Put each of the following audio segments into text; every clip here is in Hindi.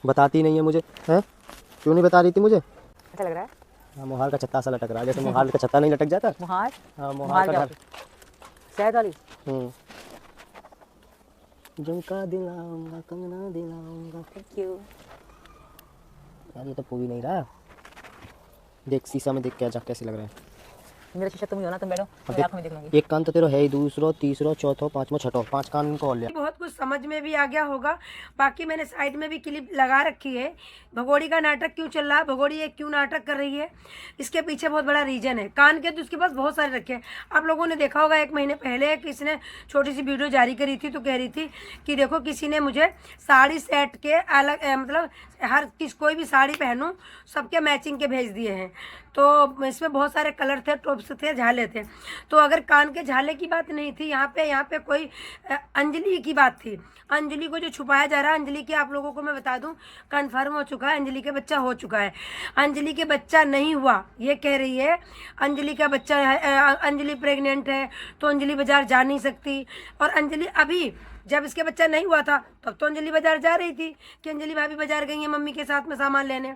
बताती नहीं है मुझे, हैं? क्यों नहीं बता रही थी मुझे? अच्छा लग रहा है। हाँ, मोहाल का छत्ता सा लटक रहा है, जैसे मोहाल का छत्ता नहीं लटक जाता। मुहार हाँ, मोहाल मुहार का क्या घर। शहद वाली। झुमका दिलाऊंगा, कंगना दिलाऊंगा। Thank you. यार ये तो पूरी नहीं रहा। देख शीशा में देख क्या जा कैसे लग रहा है। मेरा शीशा तुम ही हो ना, तुम बैठो, अब मेरी आंखों में देख लूंगी। एक कान तो तेरा है ही, दूसरा तीसरा चौथा पांचवा छठा, 5 कान इनको और लिया। बहुत कुछ समझ में भी आ गया होगा। बाकी मैंने साइड में भी क्लिप लगा रखी है। भगोड़ी का नाटक क्यों चल रहा है, भगोड़ी ये क्यों नाटक कर रही है, इसके पीछे बहुत बड़ा रीजन है। कान के तो उसके पास बहुत सारे रखे हैं। आप लोगों ने देखा होगा 1 महीने पहले किसी ने छोटी सी वीडियो जारी करी थी, तो कह रही थी कि देखो किसी ने मुझे साड़ी सेट के अलग मतलब हर कोई भी साड़ी पहनूं सबके मैचिंग के भेज दिए हैं। तो इसमें बहुत सारे कलर थे, टॉप्स थे, झाले थे। तो अगर कान के झाले की बात नहीं थी, यहाँ पे कोई अंजलि की बात थी। अंजलि को जो छुपाया जा रहा है, अंजलि के आप लोगों को मैं बता दूं कंफर्म हो चुका है, अंजलि के बच्चा हो चुका है। अंजलि के बच्चा नहीं हुआ ये कह रही है। अंजलि का बच्चा है, अंजलि प्रेग्नेंट है, तो अंजलि बाजार जा नहीं सकती। और अंजलि अभी जब इसके बच्चा नहीं हुआ था तब तो अंजलि बाजार जा रही थी कि अंजलि भाभी बाजार गई है मम्मी के साथ में सामान लेने।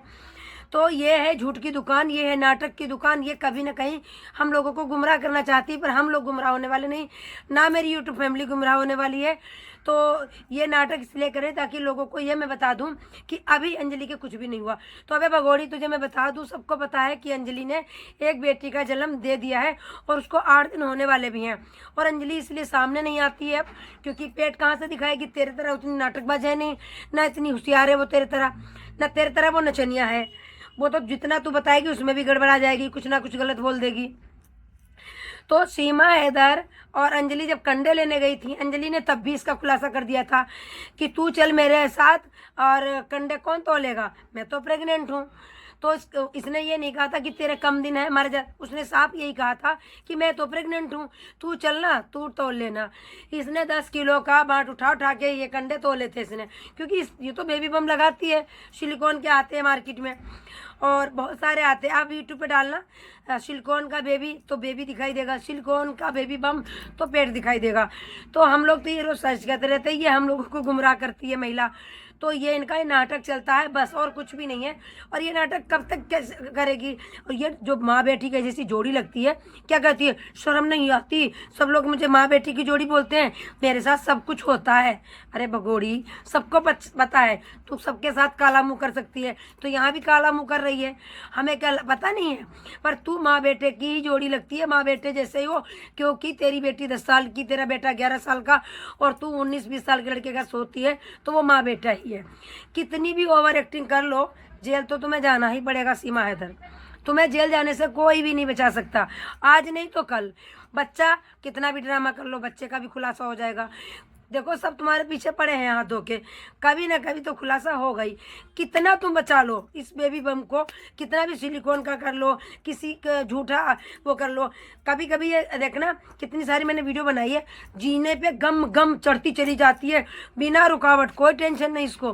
तो ये है झूठ की दुकान, ये है नाटक की दुकान। ये कभी ना कहीं हम लोगों को गुमराह करना चाहती है, पर हम लोग गुमराह होने वाले नहीं, ना मेरी यूट्यूब फैमिली गुमराह होने वाली है। तो ये नाटक इसलिए करें ताकि लोगों को ये मैं बता दूं कि अभी अंजलि के कुछ भी नहीं हुआ। तो अबे भगोड़ी तुझे मैं बता दूं, सबको पता है कि अंजलि ने एक बेटी का जन्म दे दिया है और उसको 8 दिन होने वाले भी हैं। और अंजलि इसलिए सामने नहीं आती है क्योंकि पेट कहाँ से दिखाएगी, तेरे तरह उतनी नाटकबाज है नहीं, ना इतनी होशियार है वो तेरे तरह, ना तेरे तरह वो नचनिया है। वो तो जितना तू बताएगी उसमें भी गड़बड़ा जाएगी, कुछ ना कुछ गलत बोल देगी। तो सीमा हैदर और अंजलि जब कंडे लेने गई थी, अंजलि ने तब भी इसका खुलासा कर दिया था कि तू चल मेरे साथ और कंडे कौन तोलेगा, मैं तो प्रेग्नेंट हूँ। तो इसने ये नहीं कहा था कि तेरे कम दिन है मर जा, उसने साफ यही कहा था कि मैं तो प्रेग्नेंट हूँ, तू चलना तू तोल लेना। इसने 10 किलो का बाट उठा उठा के ये कंडे तोले थे इसने, क्योंकि ये तो बेबी बम लगाती है, सिलिकॉन के आते हैं मार्केट में और बहुत सारे आते हैं। आप यूट्यूब पे डालना सिलिकॉन का बेबी तो बेबी दिखाई देगा, सिलिकॉन का बेबी बम तो पेट दिखाई देगा। तो हम लोग तो ये रोज सर्च करते रहते हैं, ये हम लोगों को गुमराह करती है महिला। तो ये इनका ये नाटक चलता है बस, और कुछ भी नहीं है। और ये नाटक कब तक कैसे करेगी। और ये जो माँ बेटी की जैसी जोड़ी लगती है, क्या कहती है, शर्म नहीं आती, सब लोग मुझे माँ बेटी की जोड़ी बोलते हैं, मेरे साथ सब कुछ होता है। अरे भगोड़ी सबको पता है तू सबके साथ काला मुँह कर सकती है, तो यहाँ भी काला मुँह कर रही है, हमें क्या पता नहीं है। पर तू माँ बेटे की ही जोड़ी लगती है, माँ बेटे जैसे ही हो, क्योंकि तेरी बेटी 10 साल की, तेरा बेटा 11 साल का और तू 19-20 साल के लड़के का सोती है, तो वो माँ बेटा ही है। कितनी भी ओवर एक्टिंग कर लो, जेल तो तुम्हें जाना ही पड़ेगा सीमा हैदर। तुम्हें जेल जाने से कोई भी नहीं बचा सकता, आज नहीं तो कल। बच्चा कितना भी ड्रामा कर लो, बच्चे का भी खुलासा हो जाएगा। देखो सब तुम्हारे पीछे पड़े हैं हाथ धो के, कभी ना कभी तो खुलासा हो गई। कितना तुम बचा लो इस बेबी बम को, कितना भी सिलिकॉन का कर लो, किसी का झूठा वो कर लो। कभी कभी ये देखना कितनी सारी मैंने वीडियो बनाई है, जीने पे गम गम चढ़ती चली जाती है बिना रुकावट, कोई टेंशन नहीं इसको,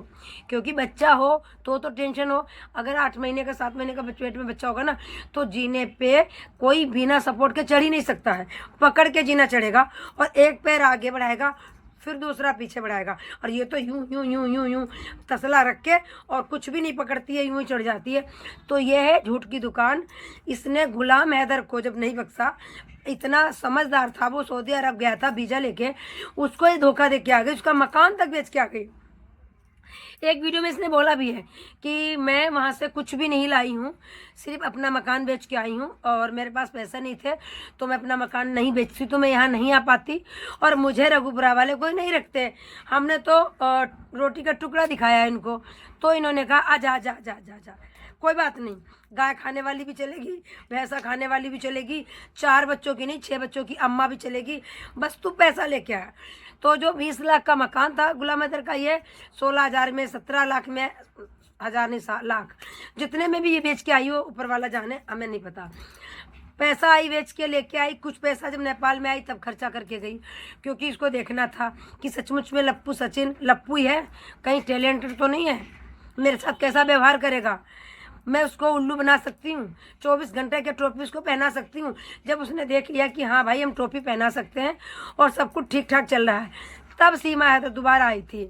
क्योंकि बच्चा हो तो टेंशन हो। अगर 8 महीने का 7 महीने का पेट में बच्चा होगा ना, तो जीने पे कोई बिना सपोर्ट के चढ़ ही नहीं सकता है, पकड़ के जीना चढ़ेगा और एक पैर आगे बढ़ाएगा फिर दूसरा पीछे बढ़ाएगा। और ये तो यूं यूं यूं यूं यूं तसला रख के और कुछ भी नहीं पकड़ती है, यूं ही चढ़ जाती है। तो ये है झूठ की दुकान। इसने गुलाम हैदर को जब नहीं बख्शा, इतना समझदार था वो, सऊदी अरब गया था वीजा लेके, उसको ये धोखा दे के आ गई, उसका मकान तक बेच के आ गई। एक वीडियो में इसने बोला भी है कि मैं वहाँ से कुछ भी नहीं लाई हूँ, सिर्फ अपना मकान बेच के आई हूँ और मेरे पास पैसे नहीं थे तो मैं अपना मकान नहीं बेचती, तो मैं यहाँ नहीं आ पाती और मुझे रघुपुरा वाले कोई नहीं रखते। हमने तो रोटी का टुकड़ा दिखाया इनको, तो इन्होंने कहा आ जा जा जा जा जा, कोई बात नहीं, गाय खाने वाली भी चलेगी, भैंसा खाने वाली भी चलेगी, 4 बच्चों की नहीं 6 बच्चों की अम्मा भी चलेगी, बस तू पैसा लेके आया। तो जो 20 लाख का मकान था गुलाम हैदर का, ये 16,000 में, 17 लाख में, 1000 नहीं लाख, जितने में भी ये बेच के आई हो ऊपर वाला जाने, हमें नहीं पता। पैसा आई बेच के लेके आई, कुछ पैसा जब नेपाल में आई तब खर्चा करके गई, क्योंकि इसको देखना था कि सचमुच में लप्पू सचिन लप्पू ही है, कहीं टैलेंटेड तो नहीं है, मेरे साथ कैसा व्यवहार करेगा। मैं उसको उल्लू बना सकती हूँ, 24 घंटे के टोपी उसको पहना सकती हूँ। जब उसने देख लिया कि हाँ भाई हम टोपी पहना सकते हैं और सब कुछ ठीक ठाक चल रहा है, तब सीमा हैदर दोबारा आई थी।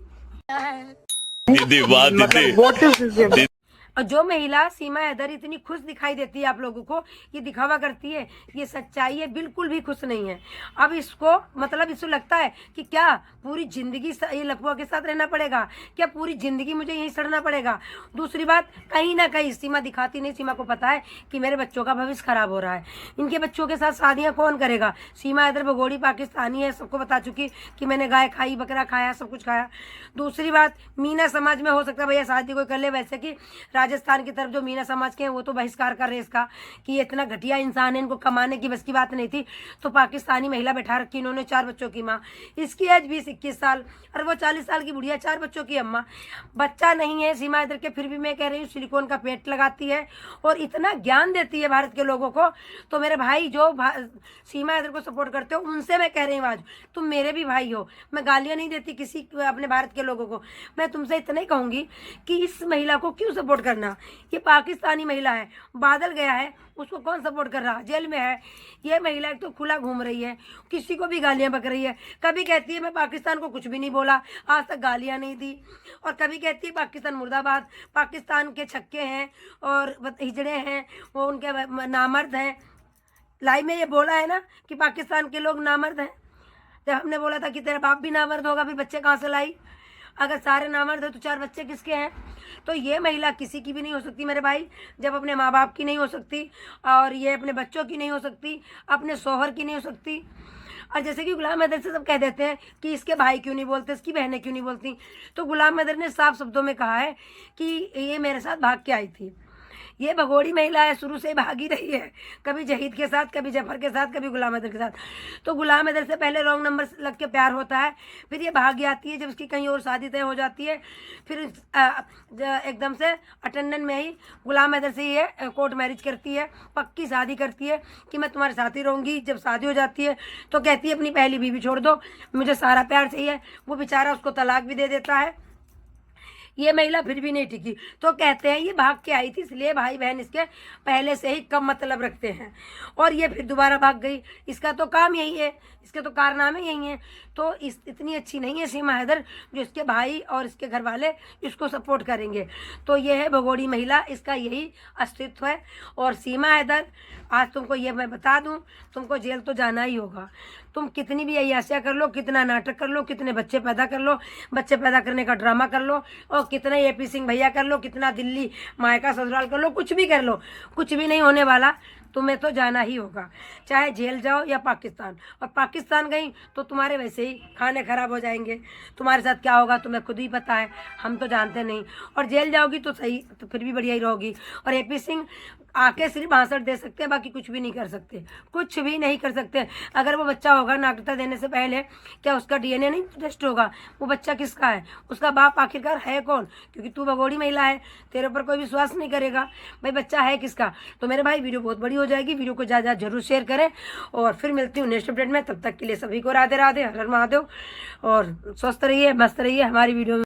दीदी वाह दीदी व्हाट इज दिस? और जो महिला सीमा हैदर इतनी खुश दिखाई देती है आप लोगों को, ये दिखावा करती है, ये सच्चाई है, बिल्कुल भी खुश नहीं है। अब इसको मतलब इसको लगता है कि क्या पूरी जिंदगी ये लपुआ के साथ रहना पड़ेगा, क्या पूरी जिंदगी मुझे यहीं सड़ना पड़ेगा। दूसरी बात, कहीं ना कहीं सीमा दिखाती नहीं, सीमा को पता है कि मेरे बच्चों का भविष्य खराब हो रहा है, इनके बच्चों के साथ शादियाँ कौन करेगा। सीमा हैदर भगोड़ी पाकिस्तानी है, सबको बता चुकी कि मैंने गाय खाई, बकरा खाया, सब कुछ खाया। दूसरी बात, मीना समाज में हो सकता है भैया शादी कोई कर ले, वैसे कि राजस्थान की तरफ जो मीना समाज के हैं वो तो बहिष्कार कर रहे हैं इसका कि ये इतना घटिया इंसान है, इनको कमाने की बस की बात नहीं थी। तो पाकिस्तानी महिला बैठा रखी इन्होंने, 4 बच्चों की माँ, इसकी एज 20-21 साल और वो 40 साल की बुढ़िया, 4 बच्चों की अम्मा। बच्चा नहीं है सीमा हैदर के, फिर भी मैं कह रही हूँ सिलिकॉन का पेट लगाती है और इतना ज्ञान देती है भारत के लोगों को। तो मेरे भाई जो सीमा हैदर को सपोर्ट करते हो, उनसे मैं कह रही हूँ आज तुम मेरे भी भाई हो, मैं गालियाँ नहीं देती किसी अपने भारत के लोगों को। मैं तुमसे इतना ही कहूँगी कि इस महिला को क्यों सपोर्ट करना, ये पाकिस्तानी महिला है, बादल गया है, उसको कौन सपोर्ट कर रहा, जेल में है। ये महिला एक तो खुला घूम रही है, किसी को भी गालियां बक रही है। कभी कहती है मैं पाकिस्तान को कुछ भी नहीं बोला, आज तक गालियां नहीं दी, और कभी कहती है पाकिस्तान मुर्दाबाद, पाकिस्तान के छक्के हैं और हिजड़े हैं, वो उनके नामर्द हैं। लाइव में ये बोला है ना कि पाकिस्तान के लोग नामर्द हैं। जब हमने बोला था कि तेरा बाप भी नामर्द होगा, फिर बच्चे कहाँ से लाई। अगर सारे नामर्द है तो 4 बच्चे किसके हैं। तो ये महिला किसी की भी नहीं हो सकती मेरे भाई, जब अपने माँ बाप की नहीं हो सकती और ये अपने बच्चों की नहीं हो सकती, अपने शोहर की नहीं हो सकती। और जैसे कि गुलाम हैदर से सब कह देते हैं कि इसके भाई क्यों नहीं बोलते, इसकी बहनें क्यों नहीं बोलती, तो गुलाम हैदर ने साफ शब्दों में कहा है कि ये मेरे साथ भाग के आई थी। ये भगोड़ी महिला है, शुरू से भागी रही है, कभी जहीद के साथ, कभी जफर के साथ, कभी गुलाम हैदर के साथ। तो गुलाम हैदर से पहले रॉन्ग नंबर लग के प्यार होता है, फिर ये भाग जाती है जब उसकी कहीं और शादी तय हो जाती है, फिर एकदम से अटेंडेंट में ही गुलाम हैदर से ये कोर्ट मैरिज करती है, पक्की शादी करती है कि मैं तुम्हारे साथ ही रहूँगी। जब शादी हो जाती है तो कहती है अपनी पहली बीवी छोड़ दो, मुझे सारा प्यार चाहिए। वो बेचारा उसको तलाक भी दे देता है। ये महिला फिर भी नहीं टिकी, तो कहते हैं ये भाग के आई थी, इसलिए भाई बहन इसके पहले से ही कम मतलब रखते हैं, और ये फिर दोबारा भाग गई। इसका तो काम यही है, इसके तो कारनामे यही हैं। तो इतनी अच्छी नहीं है सीमा हैदर जो इसके भाई और इसके घर वाले इसको सपोर्ट करेंगे। तो ये है भगोड़ी महिला, इसका यही अस्तित्व है। और सीमा हैदर, आज तुमको ये मैं बता दूं, तुमको जेल तो जाना ही होगा। तुम कितनी भी अय्यासियाँ कर लो, कितना नाटक कर लो, कितने बच्चे पैदा कर लो, बच्चे पैदा करने का ड्रामा कर लो, और कितना AP सिंह भैया कर लो, कितना दिल्ली मायका ससुराल कर लो, कुछ भी कर लो, कुछ भी नहीं होने वाला। तुम्हें तो जाना ही होगा, चाहे जेल जाओ या पाकिस्तान। और पाकिस्तान गई तो तुम्हारे वैसे ही खाने खराब हो जाएंगे, तुम्हारे साथ क्या होगा तुम्हें खुद ही पता है, हम तो जानते नहीं। और जेल जाओगी तो सही, तो फिर भी बढ़िया ही रहोगी। और AP सिंह आके सिर्फ भाषण दे सकते हैं, बाकी कुछ भी नहीं कर सकते, कुछ भी नहीं कर सकते। अगर वो बच्चा होगा नागरिकता देने से पहले, क्या उसका DNA नहीं टेस्ट होगा, वो बच्चा किसका है, उसका बाप आखिरकार है कौन, क्योंकि तू भगोड़ी महिला है, तेरे ऊपर कोई विश्वास नहीं करेगा भाई बच्चा है किसका। तो मेरे भाई वीडियो बहुत बड़ी हो जाएगी, वीडियो को ज़्यादा जरूर शेयर करें, और फिर मिलती हूँ नेक्स्ट अपडेट में। तब तक के लिए सभी को राधे राधे, हर हर महादेव, और स्वस्थ रहिए, मस्त रहिए हमारी वीडियो में।